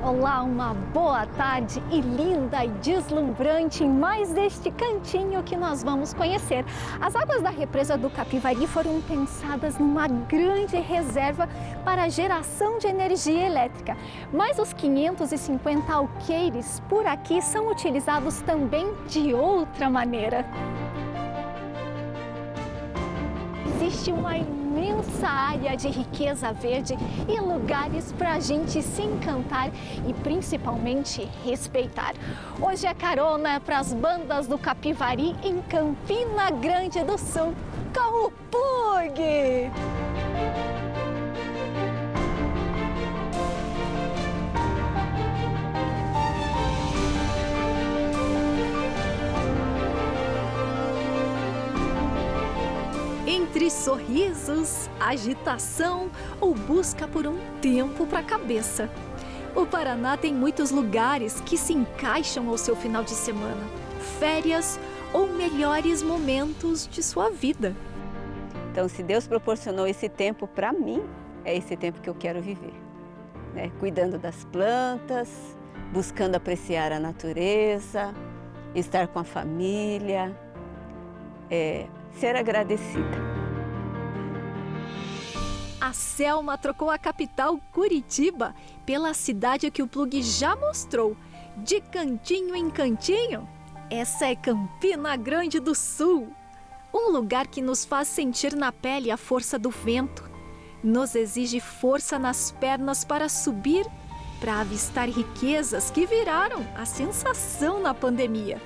Olá, uma boa tarde e linda e deslumbrante em mais deste cantinho que nós vamos conhecer. As águas da represa do Capivari foram pensadas numa grande reserva para a geração de energia elétrica, mas os 550 alqueires por aqui são utilizados também de outra maneira. Existe uma imensa área de riqueza verde e lugares para a gente se encantar e principalmente respeitar. Hoje é carona para as bandas do Capivari em Campina Grande do Sul com o Plug! Entre sorrisos, agitação ou busca por um tempo para a cabeça. O Paraná tem muitos lugares que se encaixam ao seu final de semana, férias ou melhores momentos de sua vida. Então, se Deus proporcionou esse tempo para mim, é esse tempo que eu quero viver, né? Cuidando das plantas, buscando apreciar a natureza, estar com a família, ser agradecida. A Selma trocou a capital, Curitiba, pela cidade que o Plug já mostrou. De cantinho em cantinho, essa é Campina Grande do Sul. Um lugar que nos faz sentir na pele a força do vento. Nos exige força nas pernas para subir, para avistar riquezas que viraram a sensação na pandemia.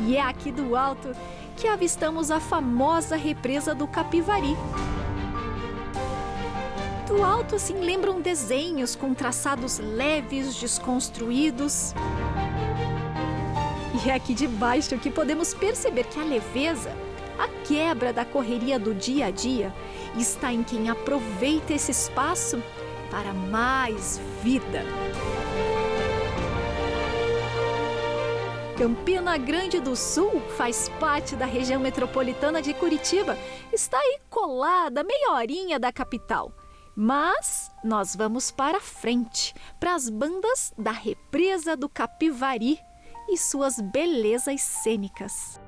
E é aqui do alto que avistamos a famosa represa do Capivari. Do alto, assim, lembram desenhos com traçados leves, desconstruídos. E é aqui de baixo que podemos perceber que a leveza, a quebra da correria do dia a dia, está em quem aproveita esse espaço para mais vida. Campina Grande do Sul faz parte da região metropolitana de Curitiba. Está aí colada, meia horinha da capital. Mas nós vamos para frente, para as bandas da represa do Capivari e suas belezas cênicas.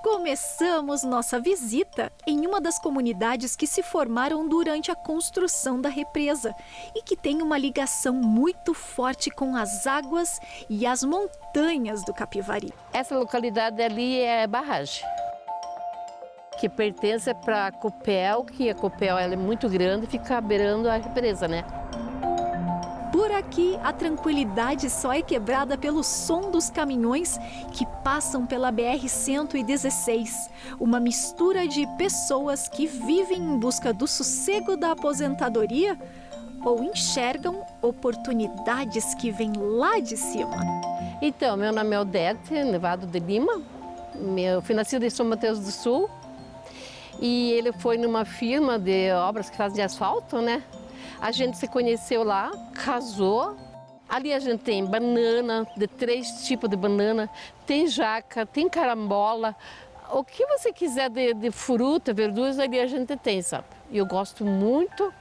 Começamos nossa visita em uma das comunidades que se formaram durante a construção da represa e que tem uma ligação muito forte com as águas e as montanhas do Capivari. Essa localidade ali é Barragem, que pertence para a Copel, que a Copel ela é muito grande e fica beirando a represa, né? Por aqui, a tranquilidade só é quebrada pelo som dos caminhões que passam pela BR-116, uma mistura de pessoas que vivem em busca do sossego da aposentadoria ou enxergam oportunidades que vêm lá de cima. Então, meu nome é Odete Nevado de Lima, eu fui nascida em São Mateus do Sul e ele foi numa firma de obras que fazem asfalto, né? A gente se conheceu lá, casou. Ali a gente tem banana, de 3 tipos de banana, tem jaca, tem carambola. O que você quiser de fruta, verduras, ali a gente tem, sabe? E eu gosto muito.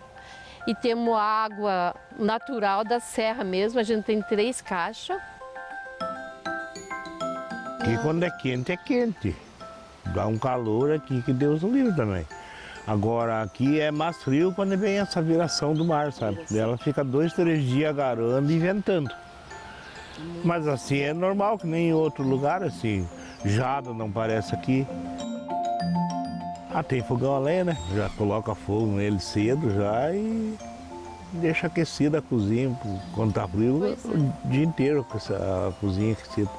E temos água natural da serra mesmo, a gente tem 3 caixas. Aqui quando é quente. Dá um calor aqui que Deus o livre também. Agora, aqui é mais frio quando vem essa viração do mar, sabe? Ela fica 2, 3 dias agarrando e ventando. Mas assim, é normal, que nem em outro lugar, assim. Jada não parece aqui. Tem fogão a lenha, né? Já coloca fogo nele cedo já e deixa aquecida a cozinha. Quando tá frio, o dia inteiro com essa cozinha aquecida.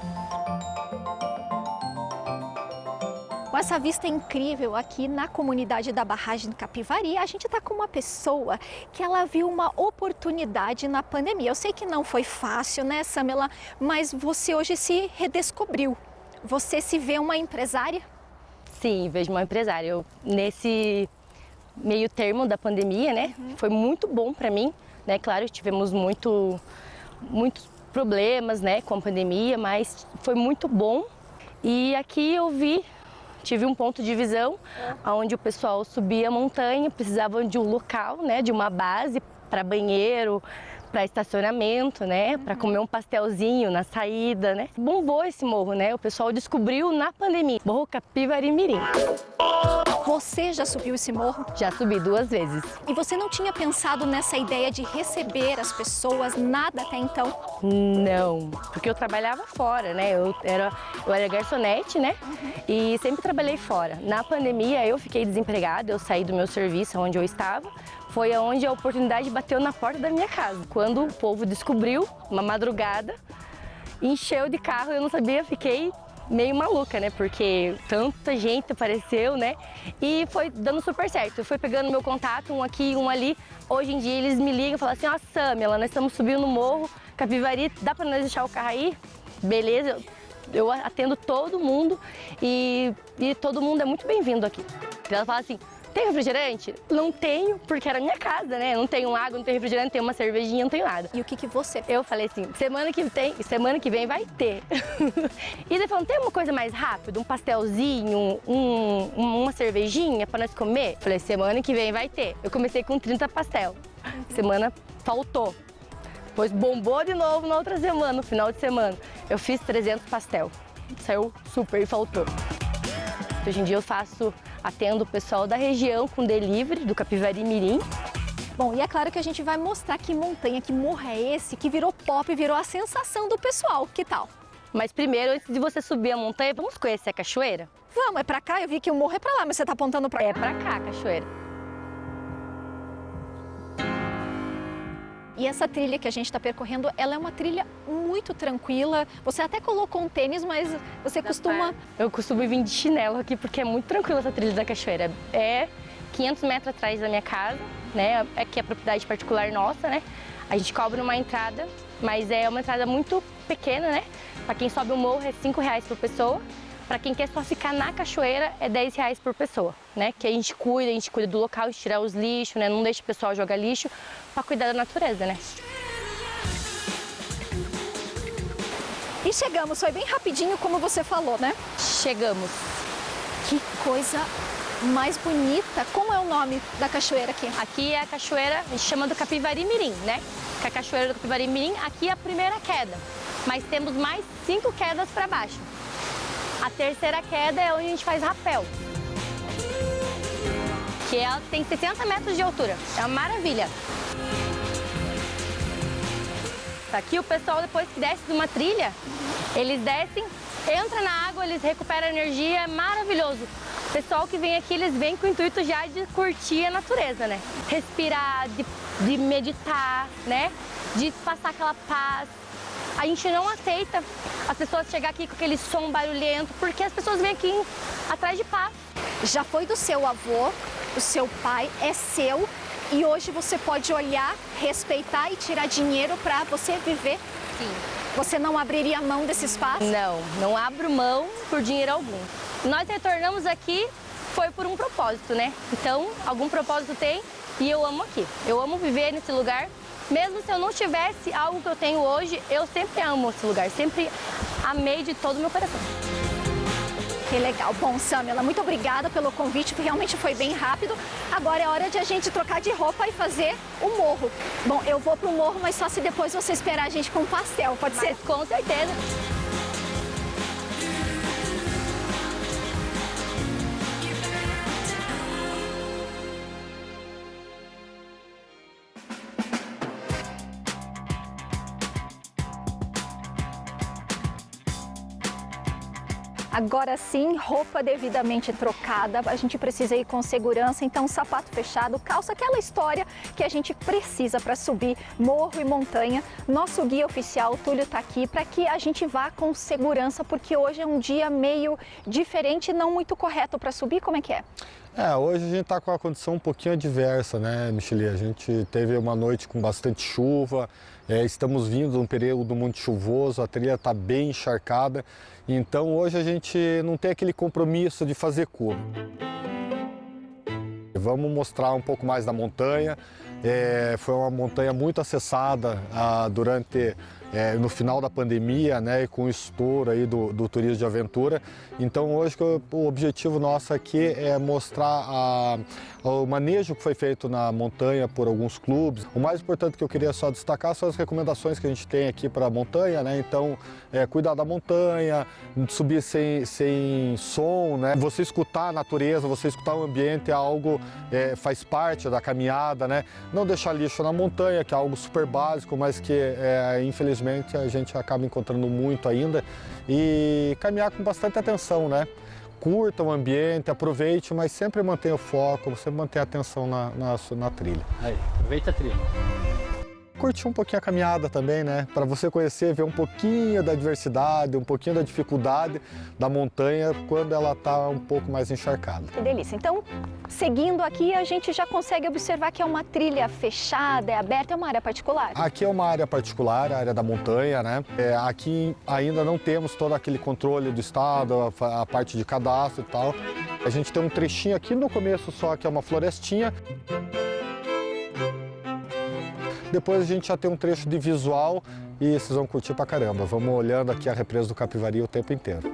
Com essa vista incrível aqui na comunidade da Barragem do Capivari, a gente está com uma pessoa que ela viu uma oportunidade na pandemia. Eu sei que não foi fácil, né, Samela? Mas você hoje se redescobriu. Você se vê uma empresária? Sim, vejo uma empresária. Nesse meio termo da pandemia, né, foi muito bom para mim, né? Claro, tivemos muitos problemas, né, com a pandemia, mas foi muito bom. E aqui eu tive um ponto de visão onde o pessoal subia a montanha, precisavam de um local, né, de uma base para banheiro, para estacionamento, né? Para comer um pastelzinho na saída, né? Bombou esse morro, né? O pessoal descobriu na pandemia. Morro Capivari Mirim. Você já subiu esse morro? Já subi 2 vezes. E você não tinha pensado nessa ideia de receber as pessoas, nada até então? Não, porque eu trabalhava fora, né? Eu era garçonete, né? E sempre trabalhei fora. Na pandemia eu fiquei desempregada, eu saí do meu serviço onde eu estava. Foi onde a oportunidade bateu na porta da minha casa. Quando o povo descobriu, uma madrugada, encheu de carro, eu não sabia, fiquei meio maluca, né? Porque tanta gente apareceu, né? E foi dando super certo. Eu fui pegando meu contato, um aqui, um ali. Hoje em dia eles me ligam e falam assim, ó, Samela, nós estamos subindo no morro, Capivari, dá para nós deixar o carro aí? Beleza, eu atendo todo mundo e todo mundo é muito bem-vindo aqui. Ela fala assim, tem refrigerante? Não tenho, porque era minha casa, né? Não tenho água, não tenho refrigerante, não tenho uma cervejinha, não tenho nada. E o que você fez? Eu falei assim, semana que vem vai ter. E ele falou, tem uma coisa mais rápida? Um pastelzinho, uma cervejinha pra nós comer? Eu falei, semana que vem vai ter. Eu comecei com 30 pastel. Semana faltou. Depois bombou de novo na outra semana, no final de semana. Eu fiz 300 pastel. Saiu super e faltou. Hoje em dia eu atendo o pessoal da região com delivery do Capivari Mirim. Bom, e é claro que a gente vai mostrar que montanha, que morro é esse, que virou pop, virou a sensação do pessoal. Que tal? Mas primeiro, antes de você subir a montanha, vamos conhecer a cachoeira? Vamos, é pra cá? Eu vi que o morro é pra lá, mas você tá apontando pra cá. É pra cá a cachoeira. E essa trilha que a gente está percorrendo, ela é uma trilha muito tranquila. Você até colocou um tênis, mas você costuma... Eu costumo vir de chinelo aqui, porque é muito tranquila essa trilha da cachoeira. É 500 metros atrás da minha casa, né? Aqui é propriedade particular nossa, né? A gente cobra uma entrada, mas é uma entrada muito pequena, né? Para quem sobe o morro é R$5 por pessoa. Para quem quer só ficar na cachoeira é R$10 por pessoa, né? Que a gente cuida do local, de tirar os lixos, né? Não deixa o pessoal jogar lixo para cuidar da natureza, né? E chegamos, foi bem rapidinho como você falou, né? Chegamos. Que coisa mais bonita. Como é o nome da cachoeira aqui? Aqui é a cachoeira, a gente chama do Capivari Mirim, né? Que é a cachoeira do Capivari Mirim, aqui é a primeira queda. Mas temos mais 5 quedas para baixo. A terceira queda é onde a gente faz rapel, que ela tem 60 metros de altura. É uma maravilha. Aqui o pessoal, depois que desce de uma trilha, eles descem, entra na água, eles recuperam a energia, é maravilhoso. O pessoal que vem aqui, eles vêm com o intuito já de curtir a natureza, né? Respirar, de meditar, né? De passar aquela paz. A gente não aceita as pessoas chegar aqui com aquele som barulhento, porque as pessoas vêm aqui atrás de paz. Já foi do seu avô, do seu pai, é seu, e hoje você pode olhar, respeitar e tirar dinheiro para você viver. Sim. Você não abriria mão desse espaço? Não abro mão por dinheiro algum. Nós retornamos aqui, foi por um propósito, né? Então, algum propósito tem e eu amo aqui. Eu amo viver nesse lugar. Mesmo se eu não tivesse algo que eu tenho hoje, eu sempre amo esse lugar, sempre amei de todo o meu coração. Que legal. Bom, Samela, muito obrigada pelo convite, que realmente foi bem rápido. Agora é hora de a gente trocar de roupa e fazer o morro. Bom, eu vou pro morro, mas só se depois você esperar a gente com um pastel, pode ser? Com certeza. Agora sim, roupa devidamente trocada, a gente precisa ir com segurança, então sapato fechado, calça, aquela história que a gente precisa para subir morro e montanha. Nosso guia oficial, Túlio, está aqui para que a gente vá com segurança, porque hoje é um dia meio diferente, não muito correto para subir. Como é que é? Hoje a gente está com a condição um pouquinho adversa, né, Michele? A gente teve uma noite com bastante chuva, estamos vindo de um período muito chuvoso, a trilha está bem encharcada, então hoje a gente não tem aquele compromisso de fazer curva. Vamos mostrar um pouco mais da montanha. Foi uma montanha muito acessada durante no final da pandemia, né, com o estouro aí do turismo de aventura. Então hoje o objetivo nosso aqui é mostrar o manejo que foi feito na montanha por alguns clubes. O mais importante que eu queria só destacar são as recomendações que a gente tem aqui para a montanha, né? Então, cuidar da montanha, subir sem som, né? Você escutar a natureza, você escutar o ambiente é algo, faz parte da caminhada, né? Não deixar lixo na montanha, que é algo super básico, mas que infelizmente a gente acaba encontrando muito ainda. E caminhar com bastante atenção, né? Curta o ambiente, aproveite, mas sempre mantenha o foco, sempre mantenha a atenção na trilha. Aí, aproveita a trilha. Curtir um pouquinho a caminhada também, né? Para você conhecer, ver um pouquinho da diversidade, um pouquinho da dificuldade da montanha quando ela está um pouco mais encharcada. Que delícia. Então, seguindo aqui, a gente já consegue observar que é uma trilha fechada, é aberta, é uma área particular. Aqui é uma área particular, a área da montanha, né? Aqui ainda não temos todo aquele controle do estado, a parte de cadastro e tal. A gente tem um trechinho aqui no começo só, que é uma florestinha. Depois a gente já tem um trecho de visual e vocês vão curtir pra caramba. Vamos olhando aqui a represa do Capivari o tempo inteiro.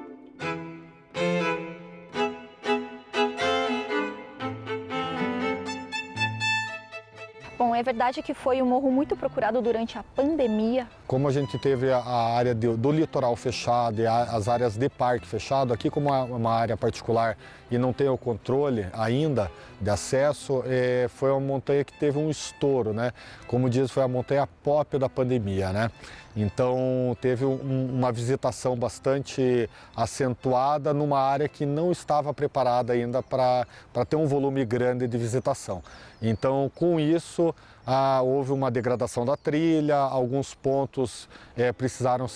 Bom, é verdade que foi um morro muito procurado durante a pandemia. Como a gente teve a área do litoral fechado e as áreas de parque fechado, aqui como é uma área particular e não tem o controle ainda de acesso, foi uma montanha que teve um estouro, né? Como diz, foi a montanha pop da pandemia, né? Então teve uma visitação bastante acentuada numa área que não estava preparada ainda para ter um volume grande de visitação. Então com isso houve uma degradação da trilha, alguns pontos precisaram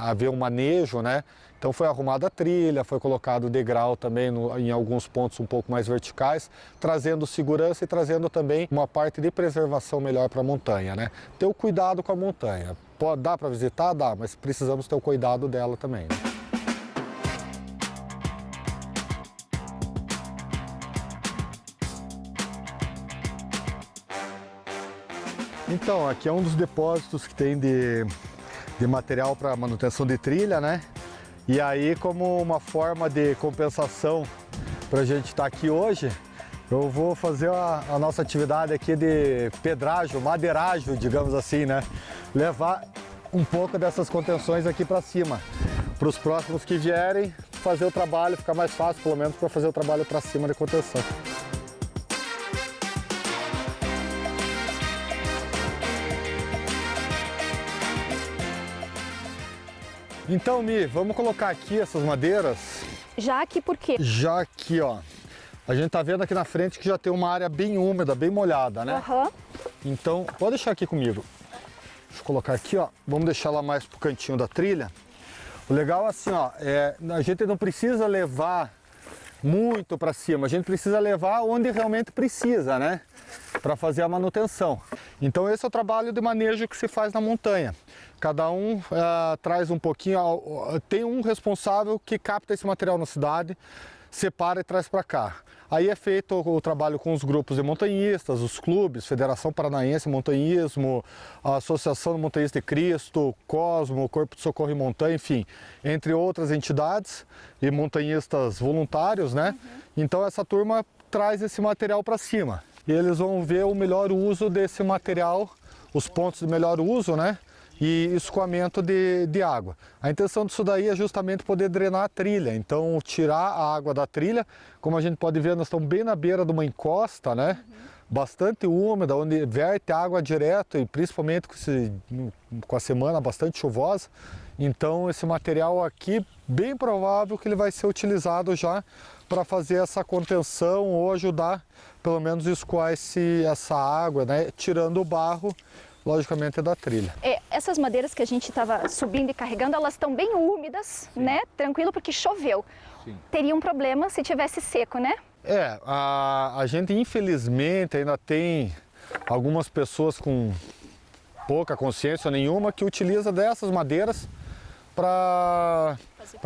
haver um manejo, né? Então foi arrumada a trilha, foi colocado degrau também em alguns pontos um pouco mais verticais, trazendo segurança e trazendo também uma parte de preservação melhor para a montanha, né? Ter o cuidado com a montanha. Dá para visitar? Dá, mas precisamos ter o cuidado dela também, né? Então, aqui é um dos depósitos que tem de material para manutenção de trilha, né? E aí, como uma forma de compensação para a gente estar aqui hoje, eu vou fazer a nossa atividade aqui de pedragem, madeiragem, digamos assim, né? Levar um pouco dessas contenções aqui para cima, para os próximos que vierem fazer o trabalho, ficar mais fácil, pelo menos, para fazer o trabalho para cima de contenção. Então, Mi, vamos colocar aqui essas madeiras. Já aqui por quê? Já aqui, ó. A gente tá vendo aqui na frente que já tem uma área bem úmida, bem molhada, né? Aham. Então, pode deixar aqui comigo. Deixa eu colocar aqui, ó. Vamos deixar lá mais pro cantinho da trilha. O legal é assim, ó, a gente não precisa levar muito para cima, a gente precisa levar onde realmente precisa, né? Para fazer a manutenção. Então esse é o trabalho de manejo que se faz na montanha. Cada um traz um pouquinho, tem um responsável que capta esse material na cidade, separa e traz para cá. Aí é feito o trabalho com os grupos de montanhistas, os clubes, Federação Paranaense de Montanhismo, a Associação de Montanhistas de Cristo, Cosmo, Corpo de Socorro em Montanha, enfim, entre outras entidades e montanhistas voluntários, né? Então essa turma traz esse material para cima. E eles vão ver o melhor uso desse material, os pontos de melhor uso, né? E escoamento de água. A intenção disso daí é justamente poder drenar a trilha, então tirar a água da trilha. Como a gente pode ver, nós estamos bem na beira de uma encosta, né? Bastante úmida, onde verte água direto e principalmente com a semana bastante chuvosa. Então esse material aqui, bem provável que ele vai ser utilizado já para fazer essa contenção ou ajudar pelo menos a escoar essa água, né? Tirando o barro, logicamente, da trilha. Essas madeiras que a gente estava subindo e carregando, elas estão bem úmidas, né? Tranquilo, porque choveu. Sim. Teria um problema se tivesse seco, né? A gente infelizmente ainda tem algumas pessoas com pouca consciência nenhuma que utiliza dessas madeiras para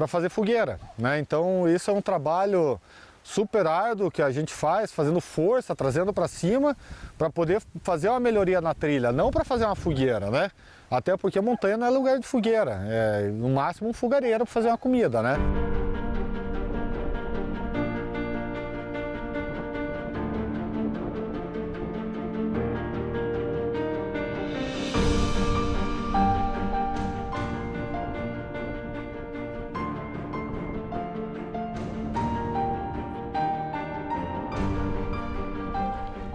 fazer fogueira, né? Então isso é um trabalho super árduo que a gente faz, fazendo força, trazendo para cima, para poder fazer uma melhoria na trilha, não para fazer uma fogueira, né? Até porque a montanha não é lugar de fogueira, é no máximo um fogareiro para fazer uma comida, né?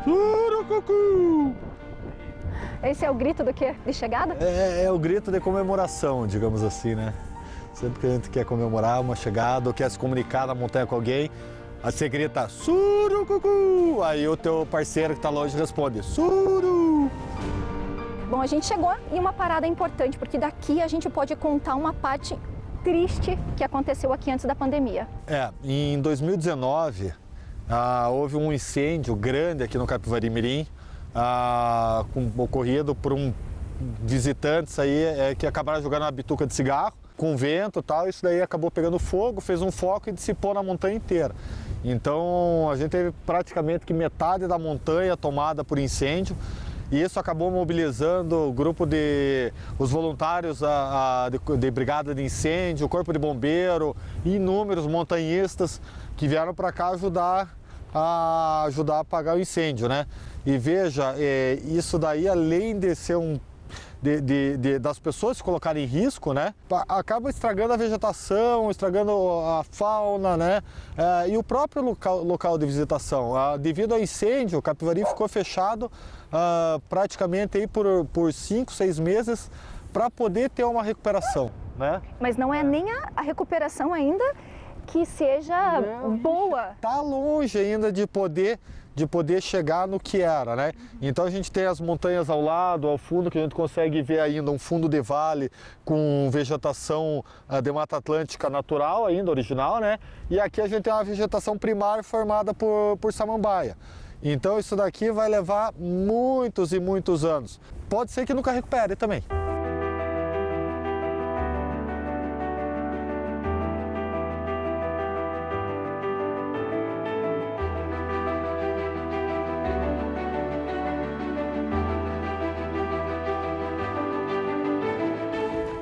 Surucucu! Esse é o grito do quê? De chegada? É o grito de comemoração, digamos assim, né? Sempre que a gente quer comemorar uma chegada ou quer se comunicar na montanha com alguém, aí você grita Surucucu! Aí o teu parceiro que está longe responde Suru! Bom, a gente chegou em uma parada importante, porque daqui a gente pode contar uma parte triste que aconteceu aqui antes da pandemia. Em 2019, houve um incêndio grande aqui no Capivari Mirim, ocorrido por visitantes aí que acabaram jogando uma bituca de cigarro com vento e tal. Isso daí acabou pegando fogo, fez um foco e dissipou na montanha inteira. Então a gente teve praticamente que metade da montanha tomada por incêndio. E isso acabou mobilizando o grupo os voluntários de brigada de incêndio, o corpo de bombeiro, inúmeros montanhistas que vieram para cá ajudar a apagar o incêndio, né? E veja, isso daí, além de ser das pessoas se colocarem em risco, né? Acaba estragando a vegetação, estragando a fauna, né? E o próprio local de visitação. Devido ao incêndio, o Capivari ficou fechado praticamente aí por 5, 6 meses para poder ter uma recuperação, né? Mas não é nem a recuperação ainda que seja boa. Está longe ainda de poder chegar no que era, né? Então a gente tem as montanhas ao lado, ao fundo, que a gente consegue ver ainda um fundo de vale com vegetação de Mata Atlântica natural ainda, original, né? E aqui a gente tem uma vegetação primária formada por samambaia. Então isso daqui vai levar muitos e muitos anos. Pode ser que nunca recupere também.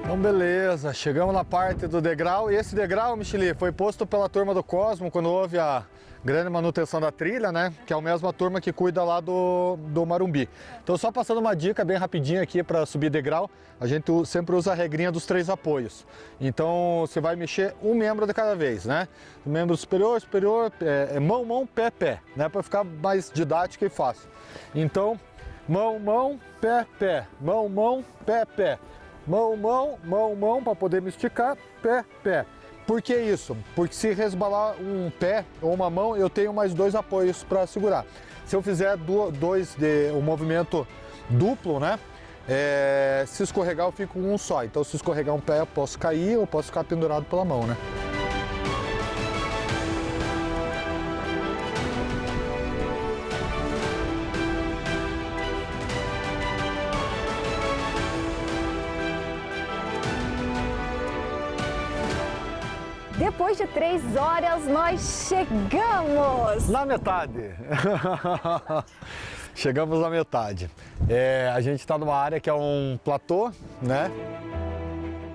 Então beleza, chegamos na parte do degrau e esse degrau, Micheli, foi posto pela turma do Cosmo quando houve a grande manutenção da trilha, né? Que é a mesma turma que cuida lá do Marumbi. Então só passando uma dica bem rapidinho aqui para subir degrau, a gente sempre usa a regrinha dos 3 apoios. Então você vai mexer um membro de cada vez, né? O membro superior, mão, mão, pé, pé, né? Para ficar mais didático e fácil. Então, mão, mão, pé, pé, mão, mão, pé, pé. Mão, mão, mão, mão, para poder me esticar, pé, pé. Por que isso? Porque se resbalar um pé ou uma mão, eu tenho mais 2 apoios para segurar. Se eu fizer um movimento duplo, né? Se escorregar, eu fico com um só. Então, se escorregar um pé, eu posso cair ou posso ficar pendurado pela mão, né? Depois de 3 horas, nós chegamos! Na metade! Chegamos na metade. A gente está numa área que é um platô, né?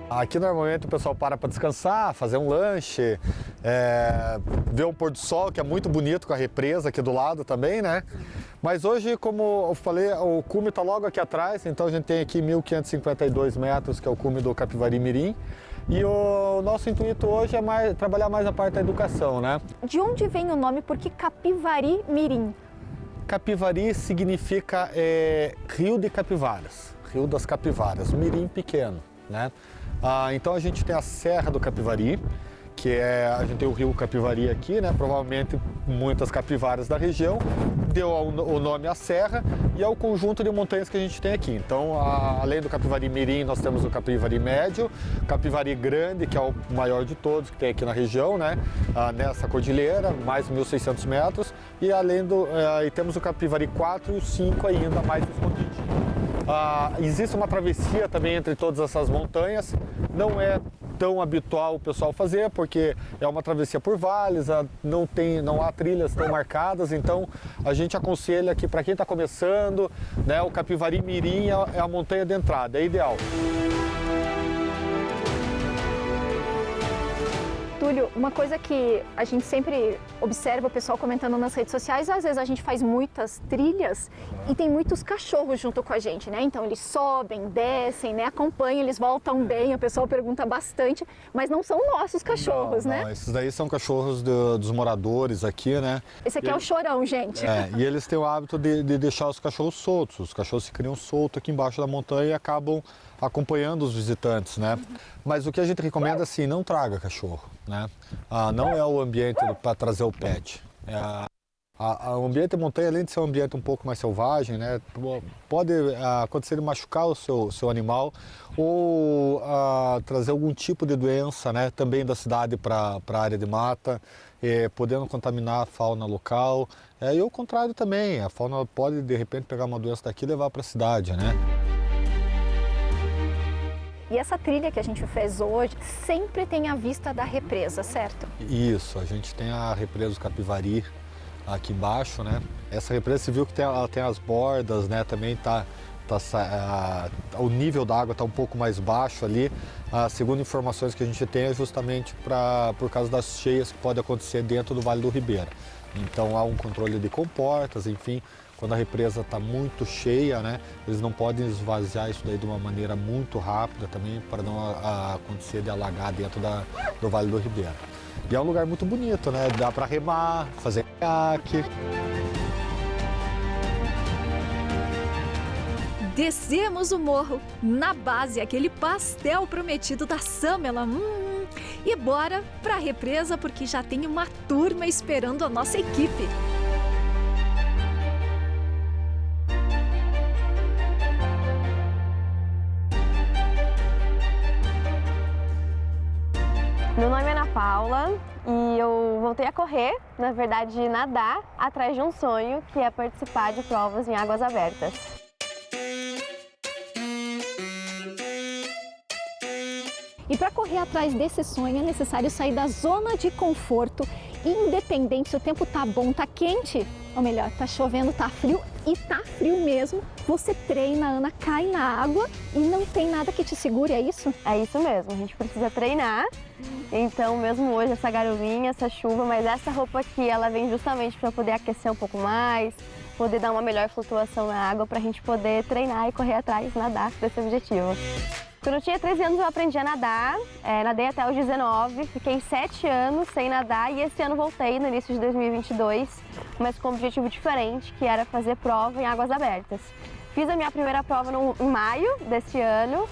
Aqui normalmente o pessoal para descansar, fazer um lanche, ver um pôr do sol que é muito bonito com a represa aqui do lado também, né? Mas hoje, como eu falei, o cume está logo aqui atrás, então a gente tem aqui 1.552 metros, que é o cume do Capivari Mirim. E o nosso intuito hoje é trabalhar mais a parte da educação, né? De onde vem o nome? Por que Capivari Mirim? Capivari significa rio de capivaras, rio das capivaras, Mirim pequeno, né? Então a gente tem a Serra do Capivari, que a gente tem o rio Capivari aqui, né? Provavelmente muitas capivaras da região, deu o nome à serra e ao conjunto de montanhas que a gente tem aqui. Então, além do Capivari Mirim, nós temos o Capivari Médio, Capivari Grande, que é o maior de todos que tem aqui na região, né? Nessa cordilheira, mais de 1.600 metros, e e temos o Capivari 4 e o 5 ainda mais escondidinho. Existe uma travessia também entre todas essas montanhas, não é tão habitual o pessoal fazer, porque é uma travessia por vales, não há trilhas tão marcadas, então a gente aconselha que para quem está começando, né, o Capivari Mirim é a montanha de entrada, é ideal. Túlio, uma coisa que a gente sempre observa o pessoal comentando nas redes sociais, às vezes a gente faz muitas trilhas e tem muitos cachorros junto com a gente, né? Então eles sobem, descem, né? Acompanham, eles voltam bem, o pessoal pergunta bastante, mas não são nossos cachorros, não, né? Não, esses daí são cachorros dos moradores aqui, né? Esse aqui é o Chorão, gente. E eles têm o hábito de deixar os cachorros soltos. Os cachorros se criam soltos aqui embaixo da montanha e acabam acompanhando os visitantes, né? Mas o que a gente recomenda, assim, não traga cachorro, né? Não é o ambiente para trazer o pet. O ambiente montanha, além de ser um ambiente um pouco mais selvagem, né? Pode acontecer de machucar o seu animal ou trazer algum tipo de doença, né? Também da cidade para a área de mata, podendo contaminar a fauna local. E o contrário também, a fauna pode de repente pegar uma doença daqui e levar para a cidade, né? E essa trilha que a gente fez hoje sempre tem a vista da represa, certo? Isso, a gente tem a represa do Capivari aqui embaixo, né? Essa represa, você viu que ela tem as bordas, né? Também o nível da água está um pouco mais baixo ali. Segundo informações que a gente tem, é justamente por causa das cheias que pode acontecer dentro do Vale do Ribeira. Então há um controle de comportas, enfim. Quando a represa está muito cheia, né, eles não podem esvaziar isso daí de uma maneira muito rápida também, para não acontecer de alagar dentro do Vale do Ribeira. E é um lugar muito bonito, né? Dá para remar, fazer caiaque. Descemos o morro, na base aquele pastel prometido da Samela. E bora pra represa porque já tem uma turma esperando a nossa equipe. Meu nome é Ana Paula e eu voltei a correr, na verdade nadar, atrás de um sonho que é participar de provas em águas abertas. E para correr atrás desse sonho é necessário sair da zona de conforto, independente se o tempo tá bom, tá quente, ou melhor, tá chovendo, tá frio e tá frio mesmo. Você treina, Ana, cai na água e não tem nada que te segure, é isso? É isso mesmo, a gente precisa treinar. Então, mesmo hoje, essa garoinha, essa chuva, mas essa roupa aqui, ela vem justamente para poder aquecer um pouco mais, poder dar uma melhor flutuação na água, para a gente poder treinar e correr atrás, nadar desse objetivo. Quando eu tinha 13 anos, eu aprendi a nadar, nadei até os 19, fiquei 7 anos sem nadar e esse ano voltei, no início de 2022, mas com um objetivo diferente, que era fazer prova em águas abertas. Fiz a minha primeira prova em maio deste ano,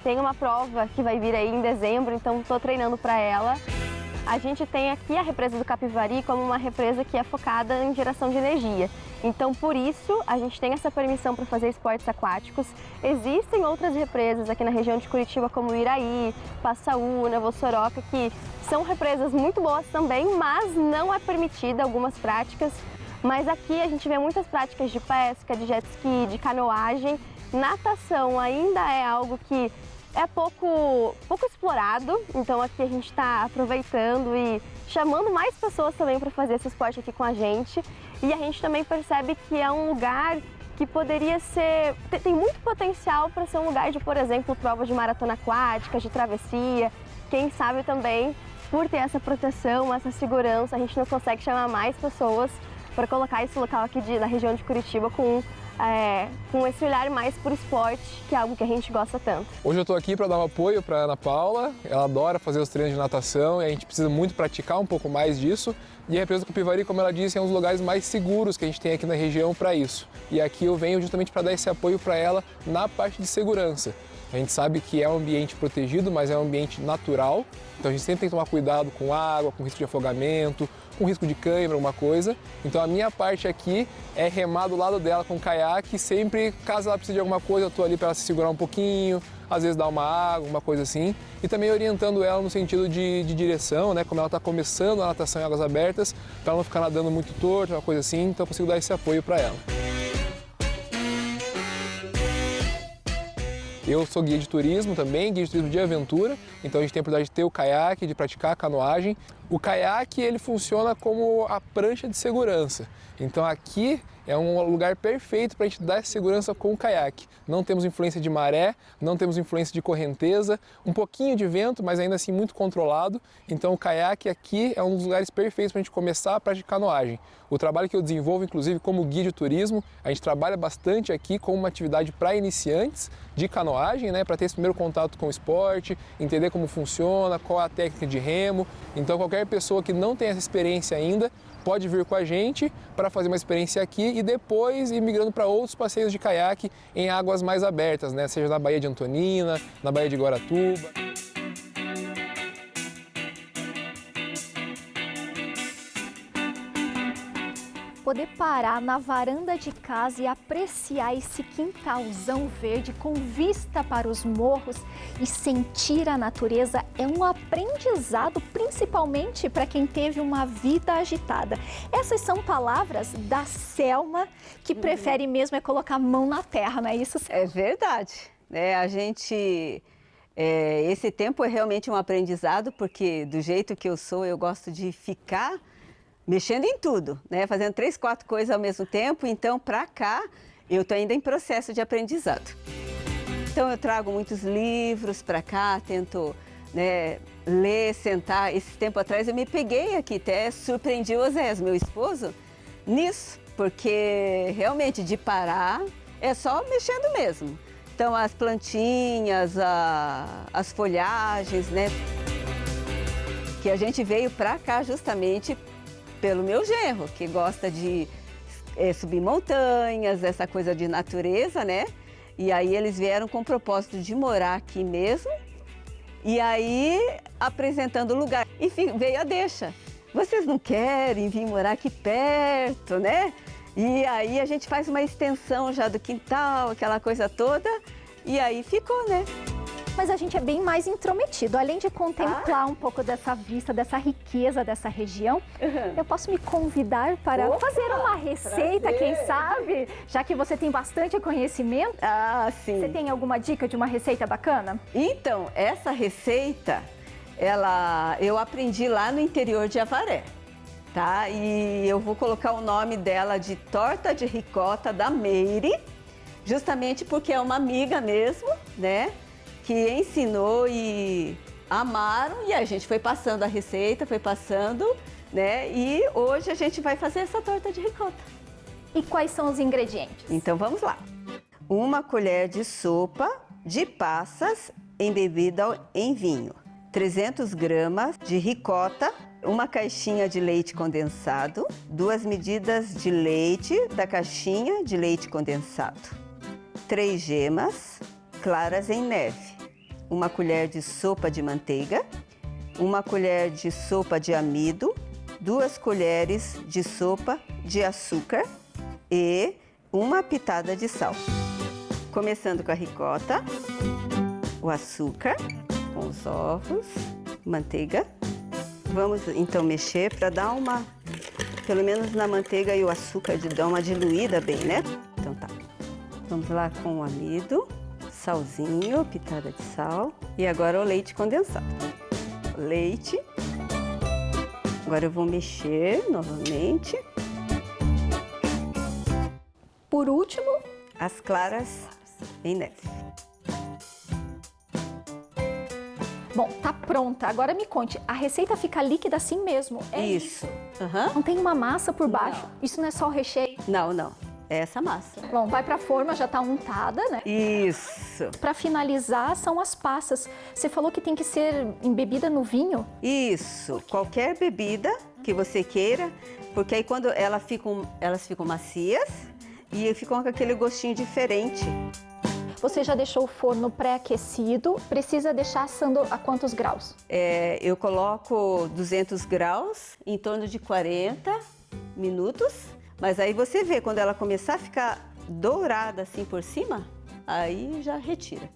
tem uma prova que vai vir aí em dezembro, então estou treinando para ela. A gente tem aqui a represa do Capivari como uma represa que é focada em geração de energia. Então, por isso, a gente tem essa permissão para fazer esportes aquáticos. Existem outras represas aqui na região de Curitiba, como Iraí, Passaúna, Vossoroca, que são represas muito boas também, mas não é permitida algumas práticas. Mas aqui a gente vê muitas práticas de pesca, de jet ski, de canoagem. Natação ainda é algo que é pouco explorado, então aqui a gente está aproveitando e chamando mais pessoas também para fazer esse esporte aqui com a gente. E a gente também percebe que é um lugar que poderia ser, tem muito potencial para ser um lugar de, por exemplo, provas de maratona aquática, de travessia. Quem sabe também, por ter essa proteção, essa segurança, a gente não consegue chamar mais pessoas para colocar esse local aqui da região de Curitiba com esse olhar mais por esporte, que é algo que a gente gosta tanto. Hoje eu estou aqui para dar um apoio para a Ana Paula, ela adora fazer os treinos de natação e a gente precisa muito praticar um pouco mais disso. E a represa do Capivari, como ela disse, é um dos lugares mais seguros que a gente tem aqui na região para isso. E aqui eu venho justamente para dar esse apoio para ela na parte de segurança. A gente sabe que é um ambiente protegido, mas é um ambiente natural, então a gente sempre tem que tomar cuidado com água, com risco de afogamento, com risco de cãibra, alguma coisa. Então a minha parte aqui é remar do lado dela com caiaque, sempre, caso ela precise de alguma coisa, eu estou ali para ela se segurar um pouquinho, às vezes dar uma água, uma coisa assim. E também orientando ela no sentido de direção, né? Como ela está começando a natação em águas abertas, para ela não ficar nadando muito torto, uma coisa assim, então eu consigo dar esse apoio para ela. Eu sou guia de turismo também, guia de turismo de aventura, então a gente tem a oportunidade de ter o caiaque, de praticar a canoagem. O caiaque, ele funciona como a prancha de segurança. Então aqui é um lugar perfeito para a gente dar segurança com o caiaque. Não temos influência de maré, não temos influência de correnteza, um pouquinho de vento, mas ainda assim muito controlado. Então o caiaque aqui é um dos lugares perfeitos para a gente começar a praticar canoagem. O trabalho que eu desenvolvo, inclusive como guia de turismo, a gente trabalha bastante aqui com uma atividade para iniciantes de canoagem, né, para ter esse primeiro contato com o esporte, entender como funciona, qual a técnica de remo. Então qualquer pessoa que não tem essa experiência ainda pode vir com a gente para fazer uma experiência aqui e depois ir migrando para outros passeios de caiaque em águas mais abertas, né? Seja na Baía de Antonina, na Baía de Guaratuba. Poder parar na varanda de casa e apreciar esse quintalzão verde com vista para os morros e sentir a natureza é um aprendizado, principalmente para quem teve uma vida agitada. Essas são palavras da Selma, que prefere mesmo é colocar a mão na terra, não é isso, Selma? É verdade. Esse tempo é realmente um aprendizado, porque do jeito que eu sou, eu gosto de ficar mexendo em tudo, né? Fazendo 3, 4 coisas ao mesmo tempo. Então, para cá, eu estou ainda em processo de aprendizado. Então, eu trago muitos livros para cá, tento, né, ler, sentar. Esse tempo atrás, eu me peguei aqui, até surpreendi o Oséias, meu esposo, nisso, porque realmente de parar é só mexendo mesmo. Então, as plantinhas, as folhagens, né? Que a gente veio para cá justamente pelo meu genro, que gosta de subir montanhas, essa coisa de natureza, né? E aí eles vieram com o propósito de morar aqui mesmo. E aí, apresentando o lugar. Enfim, veio a deixa. Vocês não querem vir morar aqui perto, né? E aí a gente faz uma extensão já do quintal, aquela coisa toda. E aí ficou, né? Mas a gente é bem mais intrometido. Além de contemplar um pouco dessa vista, dessa riqueza dessa região, eu posso me convidar para fazer uma receita, quem sabe? Já que você tem bastante conhecimento. Ah, sim. Você tem alguma dica de uma receita bacana? Então, essa receita, eu aprendi lá no interior de Avaré, tá? E eu vou colocar o nome dela de torta de ricota da Meire, justamente porque é uma amiga mesmo, né? Que ensinou e amaram, e a gente foi passando a receita, foi passando, né? E hoje a gente vai fazer essa torta de ricota. E quais são os ingredientes? Então vamos lá. 1 colher de sopa de passas embebida em vinho, 300 gramas de ricota, 1 caixinha de leite condensado, 2 medidas de leite da caixinha de leite condensado, 3 gemas claras em neve, 1 colher de sopa de manteiga, 1 colher de sopa de amido, 2 colheres de sopa de açúcar e 1 pitada de sal. Começando com a ricota, o açúcar, com os ovos, manteiga. Vamos então mexer para dar pelo menos na manteiga e o açúcar, dar uma diluída bem, né? Então tá. Vamos lá com o amido. Salzinho, pitada de sal. E agora o leite condensado. Leite. Agora eu vou mexer novamente. Por último, as claras em neve. Bom, tá pronta. Agora me conte, a receita fica líquida assim mesmo? É isso? Não tem uma massa por baixo? Não. Isso não é só o recheio? Não, não. É essa massa. Bom, vai pra forma, já tá untada, né? Isso. Pra finalizar, são as passas. Você falou que tem que ser embebida no vinho? Isso. Qualquer bebida que você queira, porque aí quando elas ficam macias e ficam com aquele gostinho diferente. Você já deixou o forno pré-aquecido, precisa deixar assando a quantos graus? Eu coloco 200 graus, em torno de 40 minutos. Mas aí você vê, quando ela começar a ficar dourada assim por cima, aí já retira.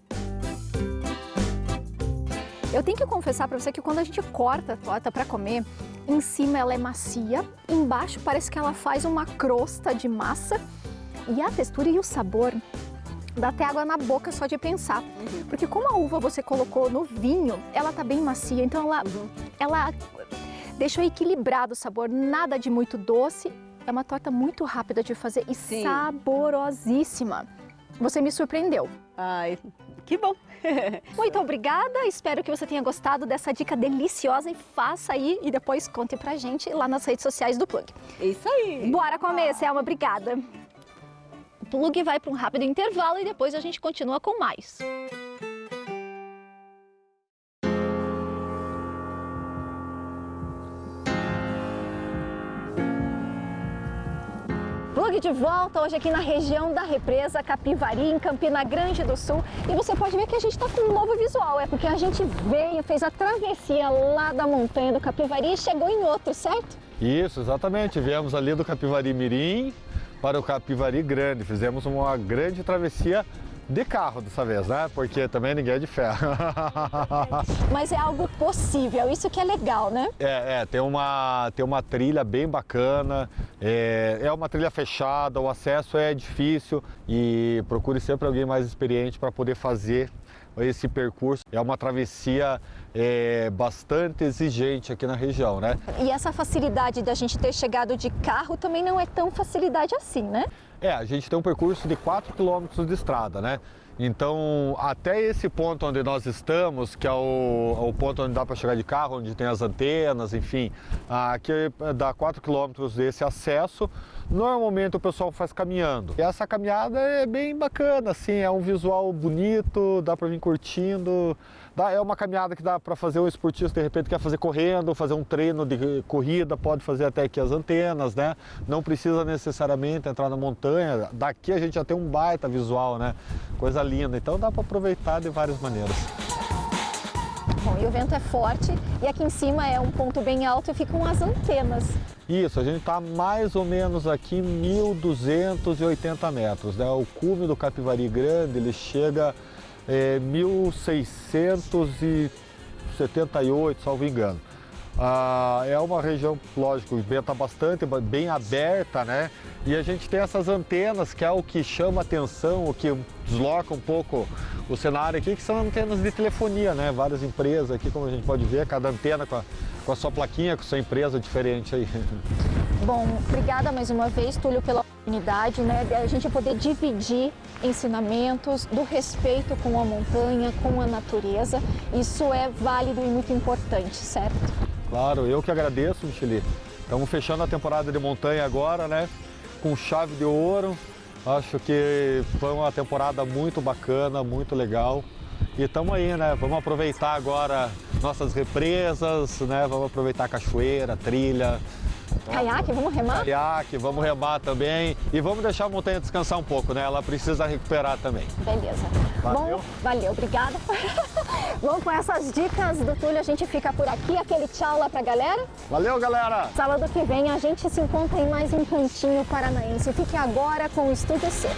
Eu tenho que confessar para você que quando a gente corta a torta para comer, em cima ela é macia, embaixo parece que ela faz uma crosta de massa e a textura e o sabor Dá até água na boca só de pensar. Porque como a uva você colocou no vinho, ela tá bem macia, então ela deixou equilibrado o sabor, nada de muito doce. É uma torta muito rápida de fazer e saborosíssima. Você me surpreendeu. Ai, que bom! Muito obrigada, espero que você tenha gostado dessa dica deliciosa e faça aí e depois conte pra gente lá nas redes sociais do Plug. Isso aí! Bora comer, Selma, obrigada! O Plug vai para um rápido intervalo e depois a gente continua com mais. Plug de volta hoje aqui na região da Represa Capivari, em Campina Grande do Sul. E você pode ver que a gente está com um novo visual, é porque a gente veio, fez a travessia lá da montanha do Capivari e chegou em outro, certo? Isso, exatamente. Viemos ali do Capivari Mirim para o Capivari Grande. Fizemos uma grande travessia de carro dessa vez, né? Porque também ninguém é de ferro. Mas é algo possível, isso que é legal, né? Tem uma trilha bem bacana, é uma trilha fechada, o acesso é difícil e procure sempre alguém mais experiente para poder fazer esse percurso. É uma travessia bastante exigente aqui na região, né? E essa facilidade da gente ter chegado de carro também não é tão facilidade assim, né? A gente tem um percurso de 4 quilômetros de estrada, né? Então, até esse ponto onde nós estamos, que é o ponto onde dá para chegar de carro, onde tem as antenas, enfim, aqui dá 4 quilômetros desse acesso. Normalmente o pessoal faz caminhando. E essa caminhada é bem bacana, assim, é um visual bonito, dá para vir curtindo. É uma caminhada que dá para fazer um esportista, de repente quer fazer correndo, fazer um treino de corrida, pode fazer até aqui as antenas, né? Não precisa necessariamente entrar na montanha. Daqui a gente já tem um baita visual, né? Coisa linda, então dá para aproveitar de várias maneiras. Bom, e o vento é forte e aqui em cima é um ponto bem alto e ficam as antenas. Isso, a gente está mais ou menos aqui em 1.280 metros, né? O cume do Capivari Grande, ele chega 1.678, salvo engano. É uma região, lógico, venta bastante, bem aberta, né? E a gente tem essas antenas, que é o que chama atenção, o que desloca um pouco o cenário aqui, que são antenas de telefonia, né? Várias empresas aqui, como a gente pode ver, cada antena com a sua plaquinha, com a sua empresa diferente aí. Bom, obrigada mais uma vez, Túlio, pela oportunidade, né, de a gente poder dividir ensinamentos do respeito com a montanha, com a natureza. Isso é válido e muito importante, certo? Claro, eu que agradeço, Micheli. Estamos fechando a temporada de montanha agora, né, com chave de ouro. Acho que foi uma temporada muito bacana, muito legal. E estamos aí, né? Vamos aproveitar agora nossas represas, né? Vamos aproveitar a cachoeira, a trilha. Caiaque, vamos remar? Caiaque, vamos remar também. E vamos deixar a montanha descansar um pouco, né? Ela precisa recuperar também. Beleza. Valeu. Bom, valeu, obrigada. Bom, com essas dicas do Túlio, a gente fica por aqui. Aquele tchau lá pra galera. Valeu, galera! Sábado que vem a gente se encontra em mais um Cantinho Paranaense. Fique agora com o Estúdio C.